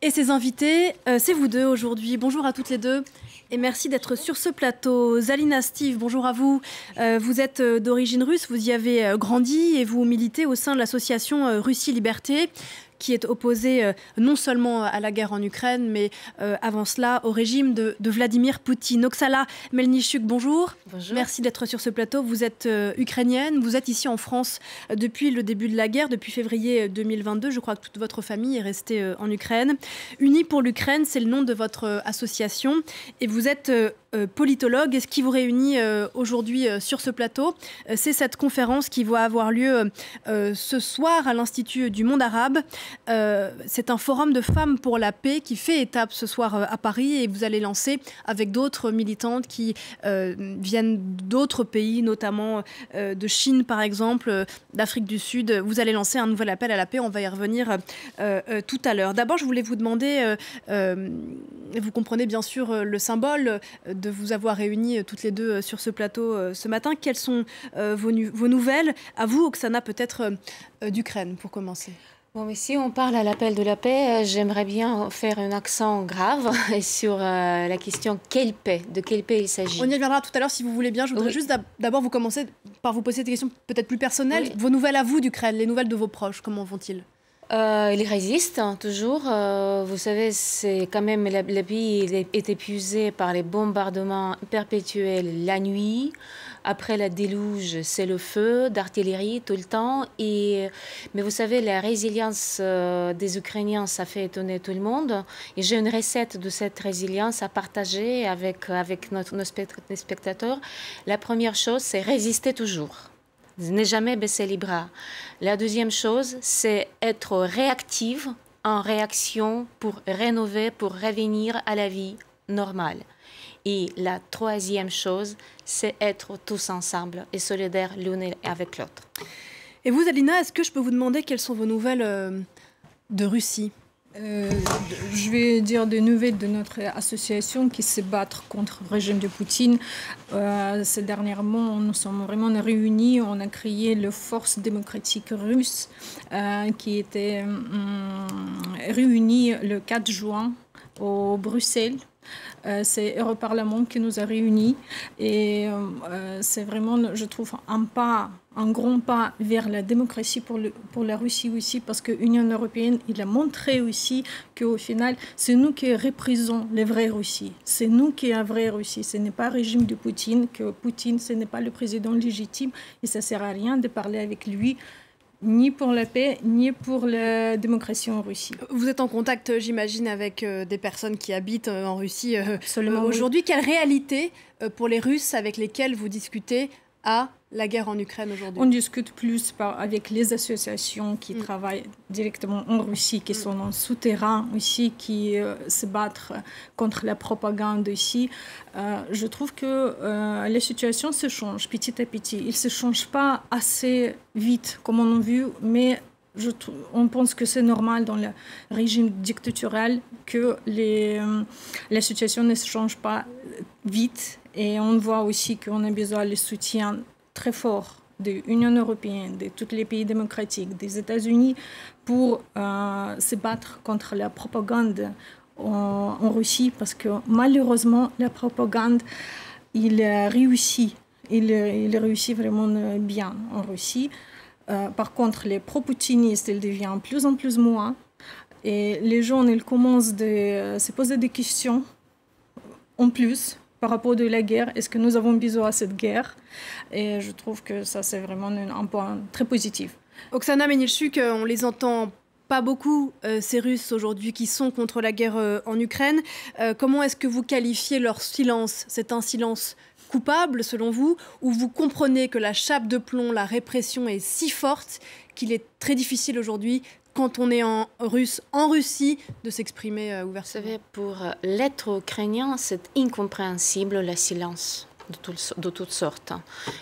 Et ses invités, c'est vous deux aujourd'hui. Bonjour à toutes les deux et merci d'être sur ce plateau. Zalina Steve, bonjour à vous. Vous êtes d'origine russe, vous y avez grandi et vous militez au sein de l'association Russie Liberté, qui est opposée non seulement à la guerre en Ukraine, mais avant cela au régime de Vladimir Poutine. Oksana Melnichuk, bonjour. Bonjour. Merci d'être sur ce plateau. Vous êtes ukrainienne, vous êtes ici en France depuis le début de la guerre, depuis février 2022. Je crois que toute votre famille est restée en Ukraine. Unis pour l'Ukraine, c'est le nom de votre association. Et vous êtes politologue. Et ce qui vous réunit aujourd'hui sur ce plateau, c'est cette conférence qui va avoir lieu ce soir à l'Institut du monde arabe. C'est un forum de femmes pour la paix qui fait étape ce soir à Paris et vous allez lancer avec d'autres militantes qui viennent d'autres pays, notamment de Chine par exemple, d'Afrique du Sud. Vous allez lancer un nouvel appel à la paix, on va y revenir tout à l'heure. D'abord, je voulais vous demander, vous comprenez bien sûr le symbole de vous avoir réunis toutes les deux sur ce plateau ce matin. Quelles sont vos nouvelles, à vous, Oksana, peut-être d'Ukraine pour commencer? Bon, mais si on parle à l'appel de la paix, j'aimerais bien faire un accent grave sur la question quelle paix, de quelle paix il s'agit. On y reviendra tout à l'heure si vous voulez bien. Je voudrais juste d'abord vous commencer par vous poser des questions peut-être plus personnelles. Vos nouvelles à vous d'Ukraine, les nouvelles de vos proches, comment vont-ils? Ils résistent toujours. Vous savez, c'est quand même le pays est épuisé par les bombardements perpétuels la nuit. Après la déluge, c'est le feu d'artillerie tout le temps. Mais vous savez, la résilience des Ukrainiens, ça fait étonner tout le monde. Et j'ai une recette de cette résilience à partager avec nos spectateurs. La première chose, c'est résister toujours. Ne jamais baisser les bras. La deuxième chose, c'est être réactive en réaction pour rénover, pour revenir à la vie normale. Et la troisième chose, c'est être tous ensemble et solidaires l'une avec l'autre. Et vous, Alina, est-ce que je peux vous demander quelles sont vos nouvelles de Russie? Je vais dire des nouvelles de notre association qui se bat contre le régime de Poutine. Ces dernièrement, nous sommes vraiment réunis. On a créé la Force démocratique russe qui était réunie le 4 juin au Bruxelles. C'est Europarlement qui nous a réunis et c'est vraiment, je trouve, un grand pas vers la démocratie pour la Russie aussi, parce que l'Union européenne, il a montré aussi qu'au final, c'est nous qui représentons les vraies Russie. C'est nous qui sommes la vraie Russie. Ce n'est pas le régime de Poutine, que Poutine, ce n'est pas le président légitime et ça ne sert à rien de parler avec lui, ni pour la paix, ni pour la démocratie en Russie. Vous êtes en contact, j'imagine, avec des personnes qui habitent en Russie aujourd'hui. Oui. Quelle réalité pour les Russes avec lesquels vous discutez à la guerre en Ukraine aujourd'hui? On discute plus avec les associations qui travaillent directement en Russie, qui sont en souterrain aussi, qui se battent contre la propagande ici. Je trouve que la situation se change petit à petit. Il ne se change pas assez vite, comme on a vu, mais on pense que c'est normal dans le régime dictatorial que la situation ne se change pas vite. Et on voit aussi qu'on a besoin de soutien très fort de l'Union européenne, de tous les pays démocratiques, des États-Unis pour se battre contre la propagande en Russie, parce que malheureusement, la propagande, il réussit vraiment bien en Russie. Par contre, les pro-poutinistes, ils deviennent plus en plus moins. Et les gens, ils commencent à se poser des questions en plus par rapport à la guerre. Est-ce que nous avons besoin de cette guerre? Et je trouve que ça, c'est vraiment un point très positif. Oksana Melnichuk, on les entend pas beaucoup, ces Russes aujourd'hui qui sont contre la guerre en Ukraine. Comment est-ce que vous qualifiez leur silence? C'est un silence coupable, selon vous, ou vous comprenez que la chape de plomb, la répression est si forte qu'il est très difficile aujourd'hui, quand on est en Russie, de s'exprimer ouvertement? Vous savez, pour l'être ukrainien, c'est incompréhensible le silence. de toutes sortes.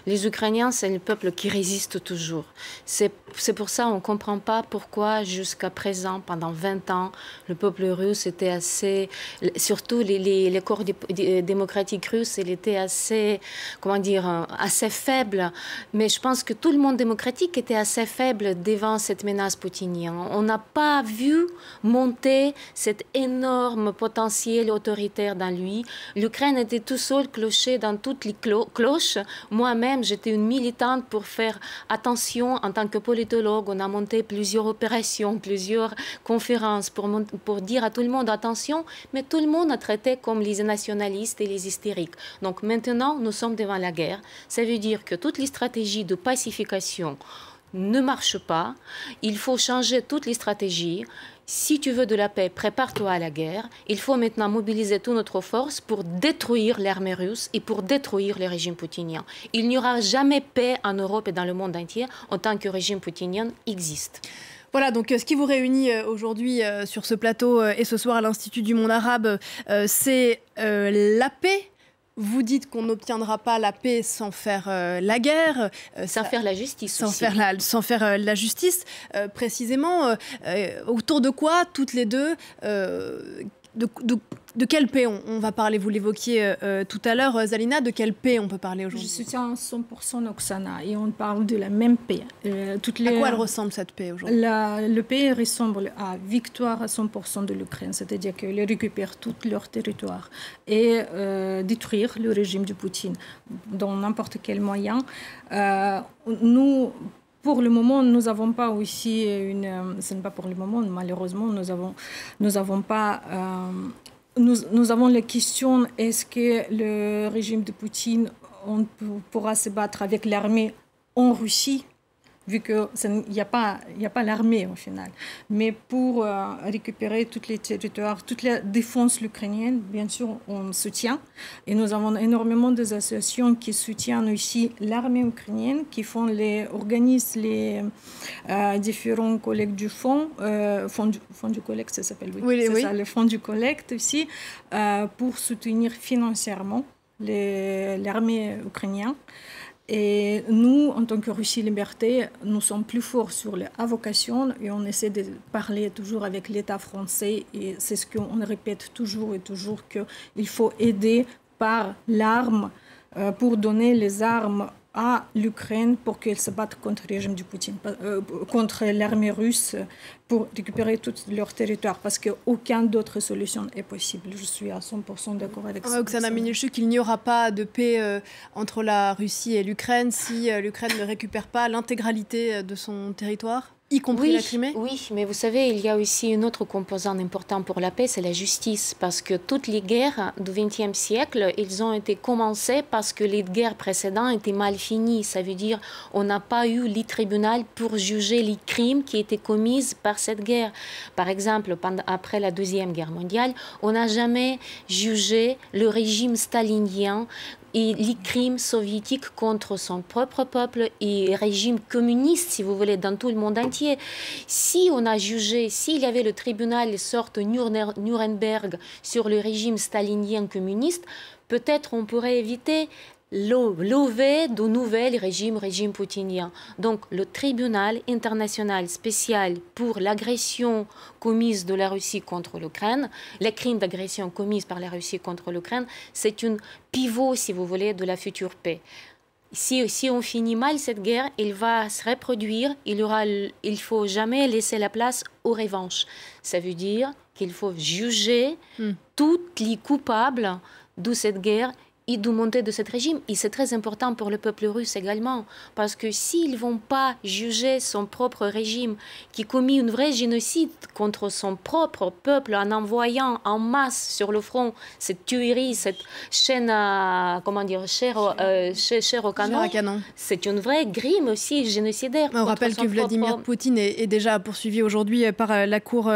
Les Ukrainiens, c'est le peuple qui résiste toujours. C'est pour ça qu'on ne comprend pas pourquoi, jusqu'à présent, pendant 20 ans, le peuple russe était assez... Surtout les corps démocratiques russes, il était assez, comment dire, assez faible. Mais je pense que tout le monde démocratique était assez faible devant cette menace poutinienne. On n'a pas vu monter cet énorme potentiel autoritaire dans lui. L'Ukraine était tout seul clocher dans toutes les cloches. Moi-même, j'étais une militante pour faire attention en tant que politologue. On a monté plusieurs opérations, plusieurs conférences pour dire à tout le monde attention, mais tout le monde a traité comme les nationalistes et les hystériques. Donc maintenant, nous sommes devant la guerre. Ça veut dire que toutes les stratégies de pacification ne marchent pas. Il faut changer toutes les stratégies. Si tu veux de la paix, prépare-toi à la guerre. Il faut maintenant mobiliser toute notre force pour détruire l'armée russe et pour détruire le régime poutinien. Il n'y aura jamais paix en Europe et dans le monde entier en tant que régime poutinien existe. Voilà, donc ce qui vous réunit aujourd'hui sur ce plateau et ce soir à l'Institut du monde arabe, c'est la paix. Vous dites qu'on n'obtiendra pas la paix sans faire la guerre. Sans faire la justice sans aussi. Sans faire la justice. Précisément, autour de quoi, toutes les deux, de quelle paix on va parler? Vous l'évoquiez tout à l'heure, Zalina, de quelle paix on peut parler aujourd'hui? Je soutiens 100% Oksana et on parle de la même paix. À quoi elle ressemble cette paix aujourd'hui? Le paix ressemble à victoire à 100% de l'Ukraine, c'est-à-dire qu'elle récupère tout leur territoire et détruire le régime de Poutine dans n'importe quel moyen. Nous... Pour le moment, nous n'avons pas aussi ce n'est pas pour le moment, malheureusement, nous avons la question, est-ce que le régime de Poutine pourra se battre avec l'armée en Russie, vu qu'il n'y a pas l'armée au final. Mais pour récupérer tous les territoires, toute la défense ukrainienne, bien sûr, on soutient. Et nous avons énormément d'associations qui soutiennent aussi l'armée ukrainienne, qui organisent les différents collectes du fonds du collecte, ça s'appelle, oui. Ça, le fonds du collecte aussi, pour soutenir financièrement l'armée ukrainienne. Et nous, en tant que Russie Liberté, nous sommes plus forts sur la vocation et on essaie de parler toujours avec l'État français et c'est ce qu'on répète toujours et toujours, qu'il faut aider par l'arme pour donner les armes à l'Ukraine pour qu'elle se batte contre le régime du Poutine, contre l'armée russe pour récupérer tout leur territoire parce qu'aucune autre solution est possible. Je suis à 100% d'accord avec ça. Oksana Minilchuk, il n'y aura pas de paix entre la Russie et l'Ukraine si l'Ukraine ne récupère pas l'intégralité de son territoire, y compris la Crimée? Oui, mais vous savez, il y a aussi une autre composante importante pour la paix, c'est la justice. Parce que toutes les guerres du XXe siècle, elles ont été commencées parce que les guerres précédentes étaient mal finies. Ça veut dire qu'on n'a pas eu les tribunaux pour juger les crimes qui étaient commis par cette guerre. Par exemple, après la Deuxième Guerre mondiale, on n'a jamais jugé le régime stalinien et les crimes soviétiques contre son propre peuple et régime communiste, si vous voulez, dans tout le monde entier. Si on a jugé, s'il y avait le tribunal sorte Nuremberg sur le régime stalinien communiste, peut-être on pourrait éviter l'OV de nouvel régime poutinien. Donc le tribunal international spécial pour l'agression commise de la Russie contre l'Ukraine, les crimes d'agression commis par la Russie contre l'Ukraine, c'est un pivot, si vous voulez, de la future paix. Si on finit mal cette guerre, elle va se reproduire, il faut jamais laisser la place aux revanches. Ça veut dire qu'il faut juger tous les coupables de cette guerre et de monter de ce régime. Et c'est très important pour le peuple russe également, parce que s'ils ne vont pas juger son propre régime qui commet un vrai génocide contre son propre peuple en envoyant en masse sur le front cette tuerie, cette chaîne à, chair au canon, c'est une vraie grime aussi génocidaire. On rappelle que Vladimir Poutine est déjà poursuivi aujourd'hui par la Cour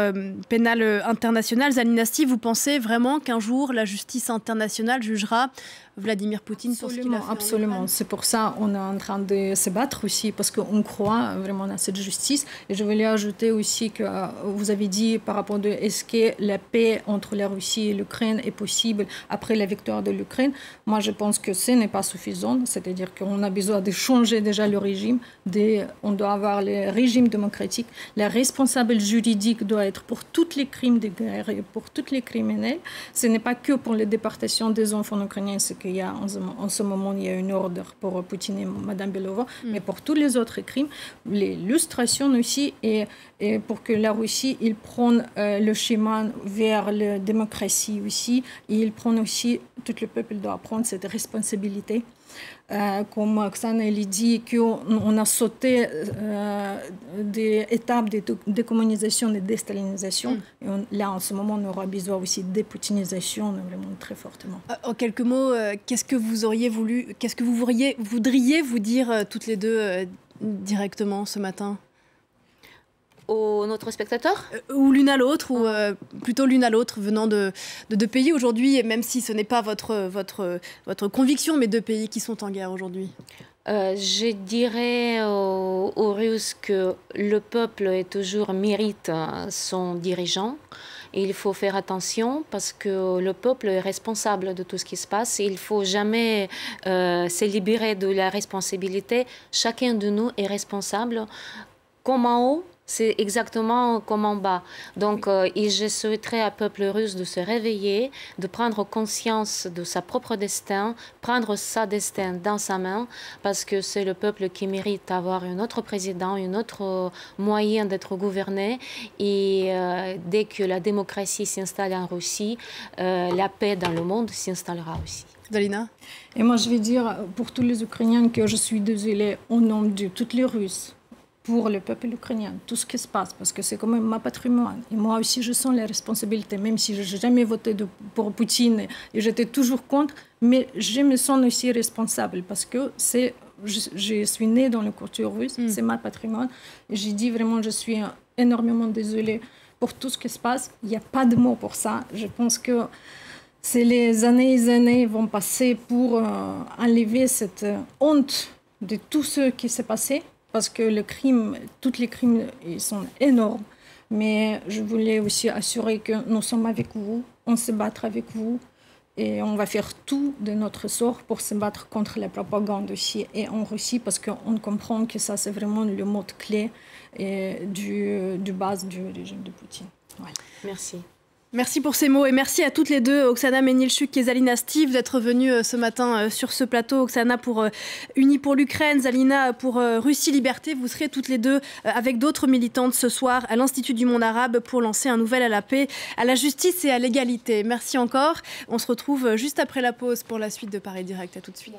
pénale internationale. Zalina Sti, vous pensez vraiment qu'un jour la justice internationale jugera Vladimir Poutine pour ce qu'il a fait. Absolument. C'est pour ça qu'on est en train de se battre aussi, parce qu'on croit vraiment à cette justice. Et je voulais ajouter aussi que vous avez dit par rapport à est-ce que la paix entre la Russie et l'Ukraine est possible après la victoire de l'Ukraine. Moi, je pense que ce n'est pas suffisant. C'est-à-dire qu'on a besoin de changer déjà le régime. On doit avoir le régime démocratique. La responsable juridique doit être pour tous les crimes de guerre et pour tous les criminels. Ce n'est pas que pour la déportation des enfants ukrainiens, ce qu'il y a en ce moment, il y a une ordre pour Poutine et Mme Belova, mais pour tous les autres crimes, l'illustration aussi, et pour que la Russie, il prenne le chemin vers la démocratie aussi, et il prend aussi, tout le peuple doit prendre cette responsabilité. Comme Oksana elle dit, qu'on a sauté des étapes de décommunisation et de déstalinisation. Et là, en ce moment, on aura besoin aussi de dépoutinisation vraiment très fortement. En quelques mots, qu'est-ce que vous voudriez vous dire toutes les deux directement ce matin? Aux notre spectateur ou l'une à l'autre, ou plutôt l'une à l'autre, venant de deux pays aujourd'hui, même si ce n'est pas votre conviction, mais deux pays qui sont en guerre aujourd'hui. Je dirais aux Russes que le peuple est toujours mérite son dirigeant. Et il faut faire attention parce que le peuple est responsable de tout ce qui se passe. Et il ne faut jamais se libérer de la responsabilité. Chacun de nous est responsable, comme en haut. C'est exactement comme en bas. Donc, je souhaiterais au peuple russe de se réveiller, de prendre conscience de sa propre destin, prendre sa destin dans sa main, parce que c'est le peuple qui mérite d'avoir un autre président, un autre moyen d'être gouverné. Et dès que la démocratie s'installe en Russie, la paix dans le monde s'installera aussi. Dalina? Et moi, je vais dire pour tous les Ukrainiens que je suis désolée au nom de toutes les Russes, pour le peuple ukrainien, tout ce qui se passe, parce que c'est quand même ma patrimoine. Et moi aussi, je sens les responsabilités, même si je n'ai jamais voté pour Poutine et j'étais toujours contre, mais je me sens aussi responsable, parce que je suis née dans la culture russe, c'est ma patrimoine. Et j'ai dit vraiment, je suis énormément désolée pour tout ce qui se passe. Il n'y a pas de mots pour ça. Je pense que c'est les années et les années vont passer pour enlever cette honte de tout ce qui s'est passé. Parce que tous les crimes, ils sont énormes. Mais je voulais aussi assurer que nous sommes avec vous, on se battra avec vous et on va faire tout de notre sort pour se battre contre la propagande aussi et en Russie, parce qu'on comprend que ça, c'est vraiment le mot clé du base du régime de Poutine. Ouais. Merci. Merci pour ces mots et merci à toutes les deux, Oksana Menilchuk et Zalina Stiv, d'être venues ce matin sur ce plateau. Oksana pour Unis pour l'Ukraine, Zalina pour Russie Liberté. Vous serez toutes les deux avec d'autres militantes ce soir à l'Institut du monde arabe pour lancer un nouvel à la paix, à la justice et à l'égalité. Merci encore. On se retrouve juste après la pause pour la suite de Paris Direct. À tout de suite.